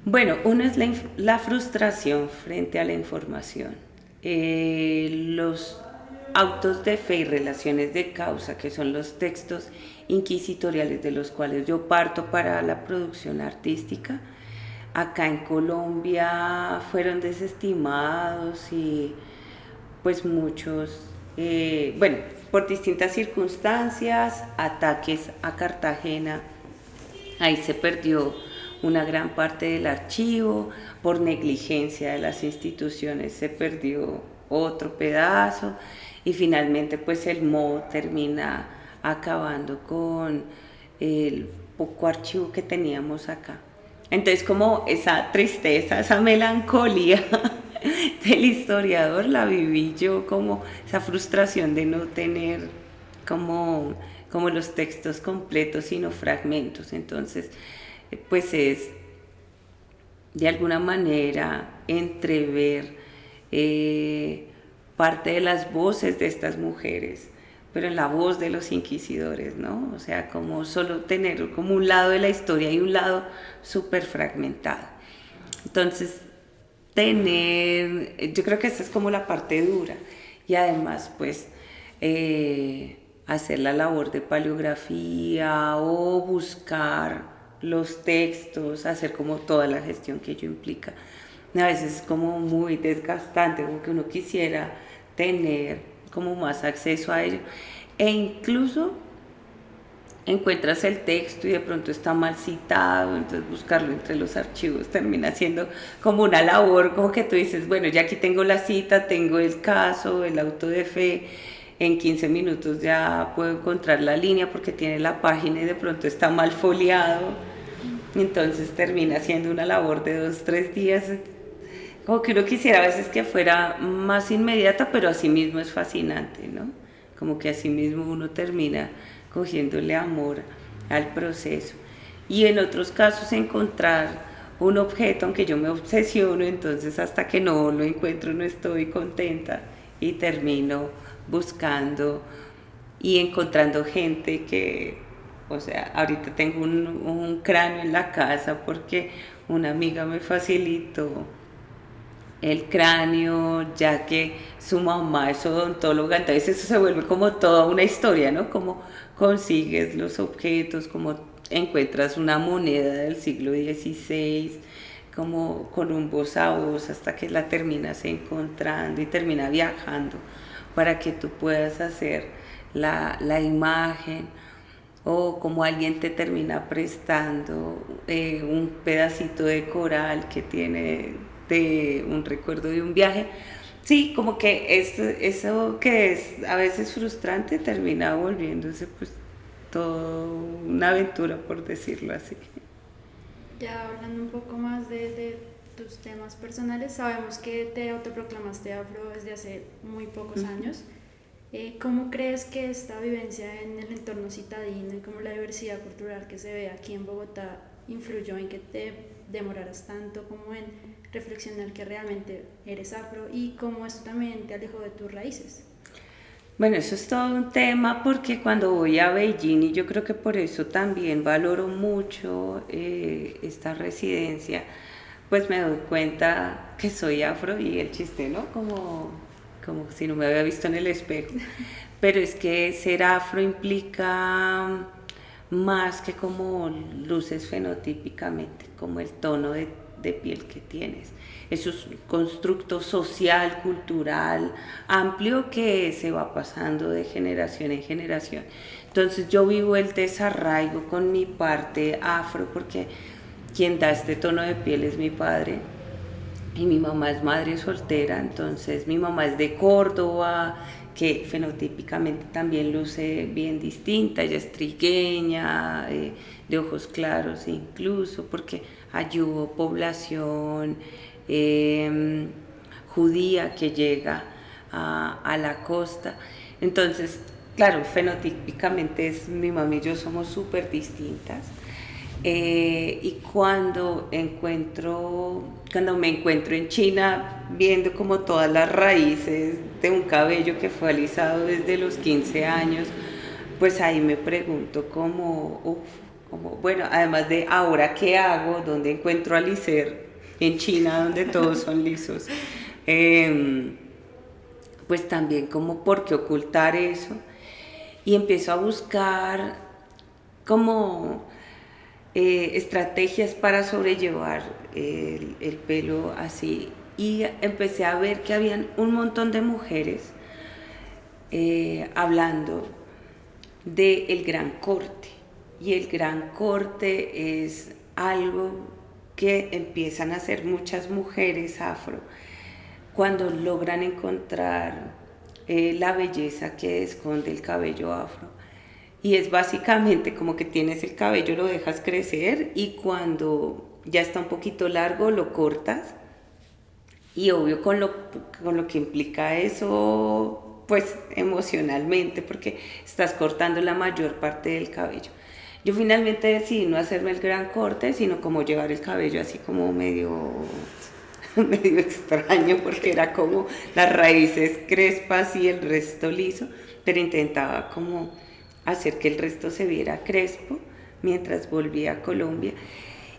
Bueno, uno es la frustración frente a la información. Los autos de fe y relaciones de causa, que son los textos inquisitoriales de los cuales yo parto para la producción artística, acá en Colombia fueron desestimados y pues muchos, bueno, por distintas circunstancias, ataques a Cartagena, ahí se perdió una gran parte del archivo, por negligencia de las instituciones se perdió otro pedazo, y finalmente pues el MO termina acabando con el poco archivo que teníamos acá. Entonces como esa tristeza, esa melancolía del historiador la viví yo, como esa frustración de no tener como los textos completos sino fragmentos. Entonces pues es de alguna manera entrever parte de las voces de estas mujeres, pero en la voz de los inquisidores, ¿no? O sea, como solo tener como un lado de la historia y un lado súper fragmentado. Entonces, yo creo que esa es como la parte dura, y además, pues, hacer la labor de paleografía o buscar los textos, hacer como toda la gestión que ello implica. A veces es como muy desgastante, como que uno quisiera tener como más acceso a ello, e incluso encuentras el texto y de pronto está mal citado, entonces buscarlo entre los archivos termina siendo como una labor, como que tú dices, bueno, ya aquí tengo la cita, tengo el caso, el auto de fe, en 15 minutos ya puedo encontrar la línea porque tiene la página y de pronto está mal foliado, entonces termina siendo una labor de 2-3 días, como que uno quisiera a veces que fuera más inmediata, pero asimismo es fascinante, ¿no? Como que asimismo uno termina cogiéndole amor al proceso. Y en otros casos encontrar un objeto, aunque yo me obsesiono, entonces hasta que no lo encuentro no estoy contenta y termino buscando y encontrando gente que, o sea, ahorita tengo un cráneo en la casa porque una amiga me facilitó el cráneo, ya que su mamá es odontóloga, entonces eso se vuelve como toda una historia, ¿no? Como consigues los objetos, como encuentras una moneda del siglo XVI, como con un voz a voz hasta que la terminas encontrando y termina viajando para que tú puedas hacer la imagen, o como alguien te termina prestando un pedacito de coral que tiene de un recuerdo de un viaje. Sí, como que eso que es a veces frustrante termina volviéndose pues todo una aventura, por decirlo así. Ya hablando un poco más de tus temas personales, sabemos que te autoproclamaste afro desde hace muy pocos años. ¿Cómo crees que esta vivencia en el entorno citadino y como la diversidad cultural que se ve aquí en Bogotá influyó en que te demoraras tanto como en reflexionar que realmente eres afro y cómo esto también te alejó de tus raíces? Bueno, eso es todo un tema porque cuando voy a Beijing, y yo creo que por eso también valoro mucho esta residencia, pues me doy cuenta que soy afro y el chiste, ¿no? Como si no me había visto en el espejo. Pero es que ser afro implica más que como luces fenotípicamente, como el tono de piel que tienes. Eso es un constructo social, cultural, amplio que se va pasando de generación en generación. Entonces yo vivo el desarraigo con mi parte afro porque quien da este tono de piel es mi padre. Y mi mamá es madre soltera, entonces mi mamá es de Córdoba, que fenotípicamente también luce bien distinta, ella es trigueña, de ojos claros incluso, porque allí hubo población judía que llega a la costa. Entonces, claro, fenotípicamente mi mamá y yo somos súper distintas. Y cuando me encuentro en China viendo como todas las raíces de un cabello que fue alisado desde los 15 años, pues ahí me pregunto bueno, además de ahora qué hago, dónde encuentro a Licer en China donde todos son lisos, pues también como por qué ocultar eso, y empiezo a buscar como estrategias para sobrellevar el pelo así, y empecé a ver que habían un montón de mujeres hablando del gran corte, y el gran corte es algo que empiezan a hacer muchas mujeres afro cuando logran encontrar la belleza que esconde el cabello afro. Y es básicamente como que tienes el cabello, lo dejas crecer y cuando ya está un poquito largo lo cortas. Y obvio con lo que implica eso, pues emocionalmente, porque estás cortando la mayor parte del cabello. Yo finalmente decidí no hacerme el gran corte, sino como llevar el cabello así como medio extraño, porque era como las raíces crespas y el resto liso, pero intentaba como hacer que el resto se viera crespo mientras volvía a Colombia.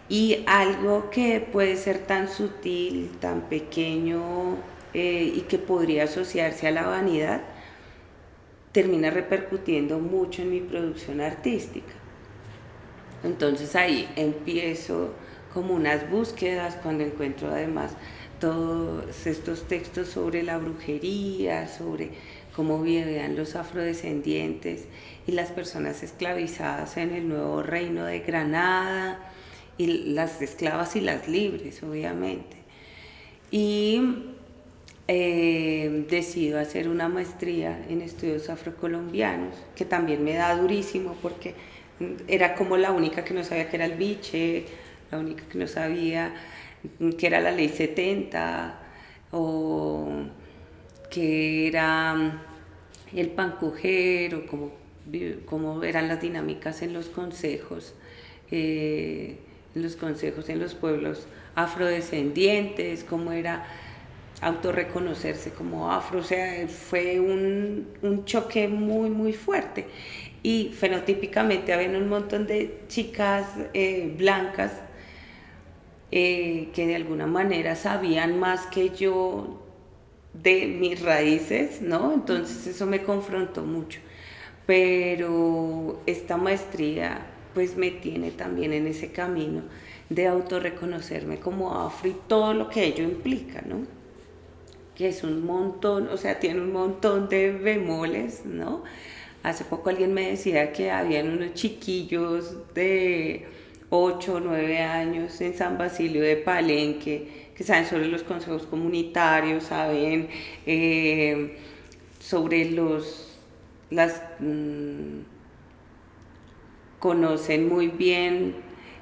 Y algo que puede ser tan sutil, tan pequeño y que podría asociarse a la vanidad, termina repercutiendo mucho en mi producción artística. Entonces ahí empiezo como unas búsquedas cuando encuentro además todos estos textos sobre la brujería, sobre cómo vivían los afrodescendientes y las personas esclavizadas en el nuevo reino de Granada, y las esclavas y las libres, obviamente. Y decido hacer una maestría en estudios afrocolombianos, que también me da durísimo porque era como la única que no sabía que era el biche, la única que no sabía que era la ley 70 o que era el pancojero, como eran las dinámicas en los consejos, en los pueblos afrodescendientes, cómo era autorreconocerse como afro. O sea, fue un choque muy, muy fuerte. Y fenotípicamente había un montón de chicas blancas que de alguna manera sabían más que yo de mis raíces, ¿no? Entonces eso me confrontó mucho. Pero esta maestría pues me tiene también en ese camino de autorreconocerme como afro y todo lo que ello implica, ¿no? Que es un montón, o sea, tiene un montón de bemoles, ¿no? Hace poco alguien me decía que habían unos chiquillos de 8 o 9 años en San Basilio de Palenque que saben sobre los consejos comunitarios, saben sobre conocen muy bien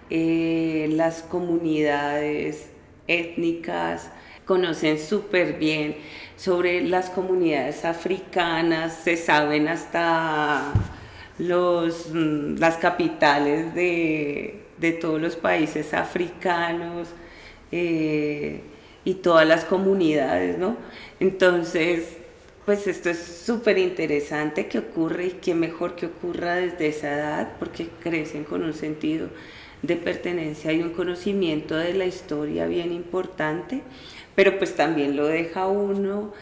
las comunidades étnicas, conocen súper bien sobre las comunidades africanas, se saben hasta las capitales de todos los países africanos y todas las comunidades, ¿no? Entonces, pues esto es súper interesante que ocurre y qué mejor que ocurra desde esa edad porque crecen con un sentido de pertenencia y un conocimiento de la historia bien importante, pero pues también lo deja uno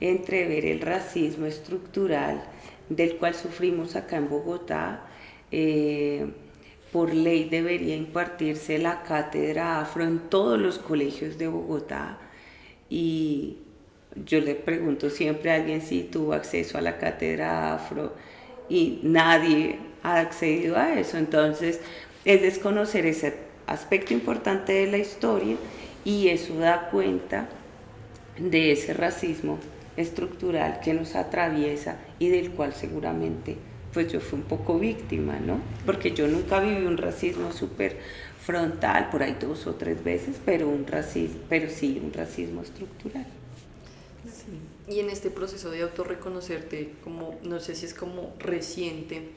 entrever el racismo estructural del cual sufrimos acá en Bogotá. Por ley debería impartirse la cátedra afro en todos los colegios de Bogotá y yo le pregunto siempre a alguien si tuvo acceso a la cátedra afro y nadie ha accedido a eso. Entonces es desconocer ese aspecto importante de la historia y eso da cuenta de ese racismo estructural que nos atraviesa y del cual seguramente pues yo fui un poco víctima, ¿no? Porque yo nunca viví un racismo súper frontal, por ahí 2 o 3 veces, pero sí un racismo estructural. Sí. Y en este proceso de autorreconocerte, como, no sé si es como reciente,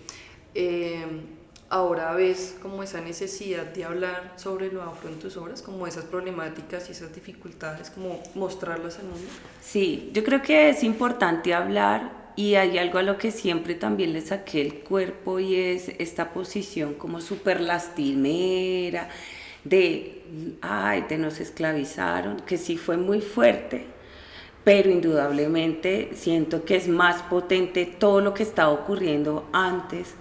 ahora ves como esa necesidad de hablar sobre lo afro en tus obras, como esas problemáticas y esas dificultades, como mostrarlas al mundo. Sí, yo creo que es importante hablar y hay algo a lo que siempre también le saqué el cuerpo y es esta posición como súper lastimera de nos esclavizaron, que sí fue muy fuerte, pero indudablemente siento que es más potente todo lo que estaba ocurriendo antes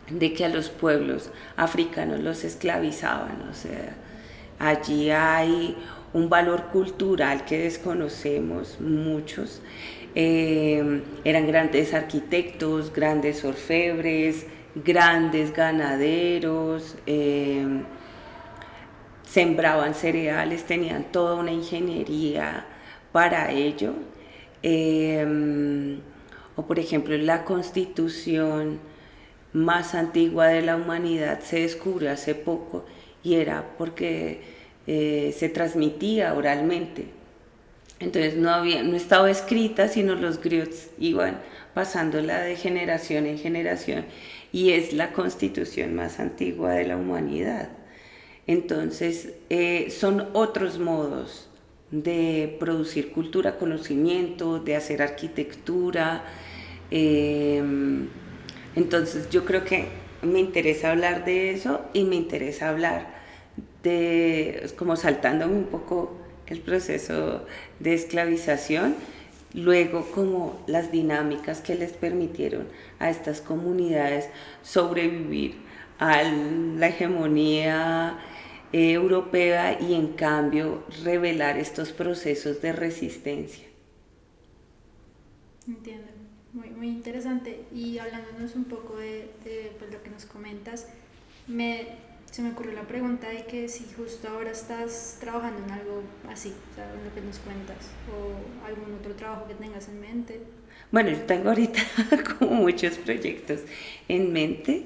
de que a los pueblos africanos los esclavizaban. O sea, allí hay un valor cultural que desconocemos muchos. Eran grandes arquitectos, grandes orfebres, grandes ganaderos, sembraban cereales, tenían toda una ingeniería para ello. O por ejemplo, la Constitución más antigua de la humanidad se descubrió hace poco y era porque se transmitía oralmente. Entonces no estaba escrita, sino los griots iban pasándola de generación en generación y es la Constitución más antigua de la humanidad. Entonces son otros modos de producir cultura, conocimiento, de hacer arquitectura. Entonces yo creo que me interesa hablar de eso y me interesa hablar de, como saltándome un poco el proceso de esclavización, luego como las dinámicas que les permitieron a estas comunidades sobrevivir a la hegemonía europea y en cambio revelar estos procesos de resistencia. Entiendo, muy interesante. Y hablándonos un poco de pues, lo que nos comentas, se me ocurrió la pregunta de que si justo ahora estás trabajando en algo así, o sea, en lo que nos cuentas, o algún otro trabajo que tengas en mente. Bueno, yo tengo ahorita como muchos proyectos en mente.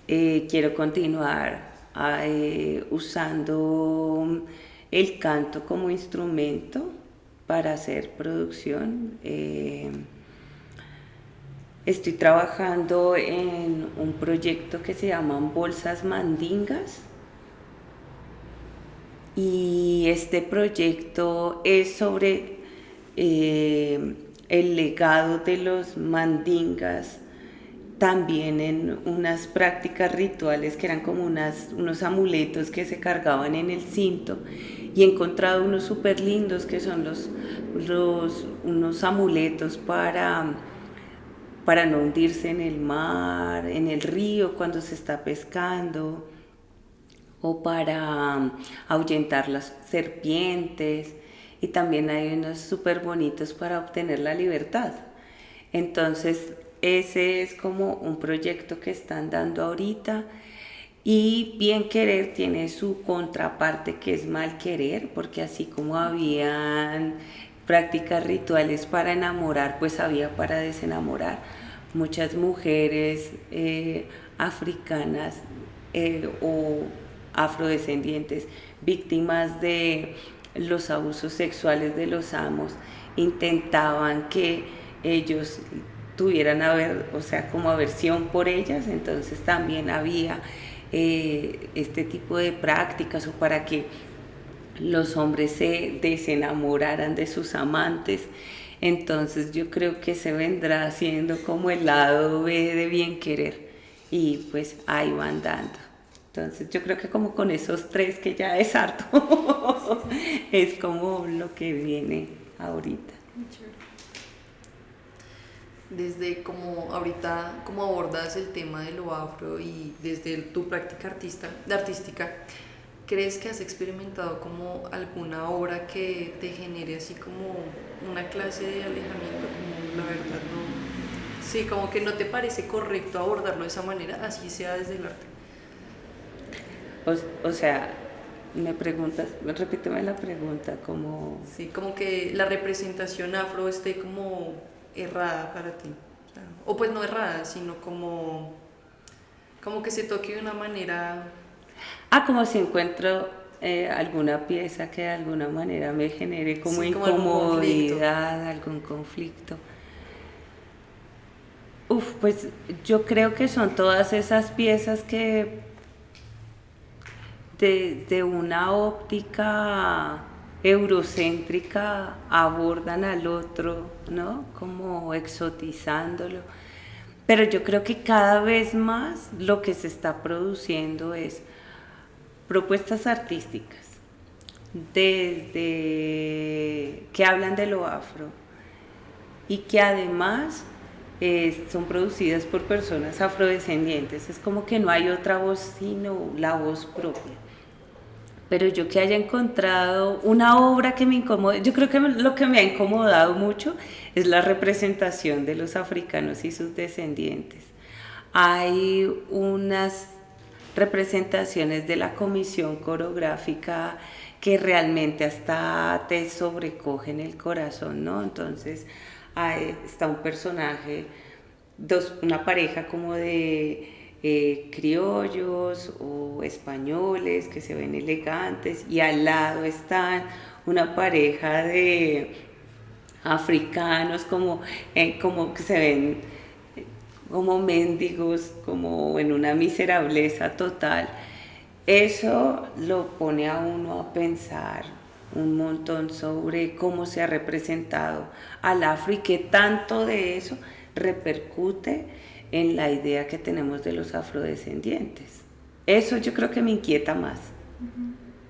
Quiero continuar usando el canto como instrumento para hacer producción. Estoy trabajando en un proyecto que se llaman Bolsas Mandingas y este proyecto es sobre el legado de los mandingas, también en unas prácticas rituales que eran como unos amuletos que se cargaban en el cinto y he encontrado unos súper lindos que son unos amuletos para no hundirse en el mar, en el río cuando se está pescando, o para ahuyentar las serpientes, y también hay unos súper bonitos para obtener la libertad. Entonces, ese es como un proyecto que están dando ahorita. Y bien querer tiene su contraparte que es mal querer, porque así como habían prácticas rituales para enamorar, pues había para desenamorar. Muchas mujeres africanas o afrodescendientes, víctimas de los abusos sexuales de los amos, intentaban que ellos tuvieran como aversión por ellas, entonces también había este tipo de prácticas o para que los hombres se desenamoraran de sus amantes. Entonces yo creo que se vendrá haciendo como el lado B de bien querer y pues ahí van dando. Entonces yo creo que como con esos tres que ya es harto, es como lo que viene ahorita. Desde como ahorita, como abordas el tema de lo afro y desde tu práctica artística, ¿crees que has experimentado como alguna obra que te genere así como una clase de alejamiento? Como la verdad no. Sí, como que no te parece correcto abordarlo de esa manera, así sea desde el arte. O sea, me preguntas, repíteme la pregunta, como... Sí, como que la representación afro esté como errada para ti. O pues no errada, sino como que se toque de una manera... como si encuentro alguna pieza que de alguna manera me genere como Sí, como incomodidad, algún conflicto. Pues yo creo que son todas esas piezas que desde una óptica eurocéntrica abordan al otro, ¿no? Como exotizándolo. Pero yo creo que cada vez más lo que se está produciendo es propuestas artísticas desde que hablan de lo afro y que además son producidas por personas afrodescendientes. Es como que no hay otra voz sino la voz propia. Pero yo que haya encontrado una obra que me incomode, yo creo que lo que me ha incomodado mucho es la representación de los africanos y sus descendientes. Hay unas representaciones de la comisión coreográfica que realmente hasta te sobrecogen el corazón, ¿no? Entonces está un personaje, una pareja como de criollos o españoles que se ven elegantes y al lado están una pareja de africanos como que se ven como mendigos, como en una miserableza total. Eso lo pone a uno a pensar un montón sobre cómo se ha representado al afro y qué tanto de eso repercute en la idea que tenemos de los afrodescendientes. Eso yo creo que me inquieta más. Uh-huh.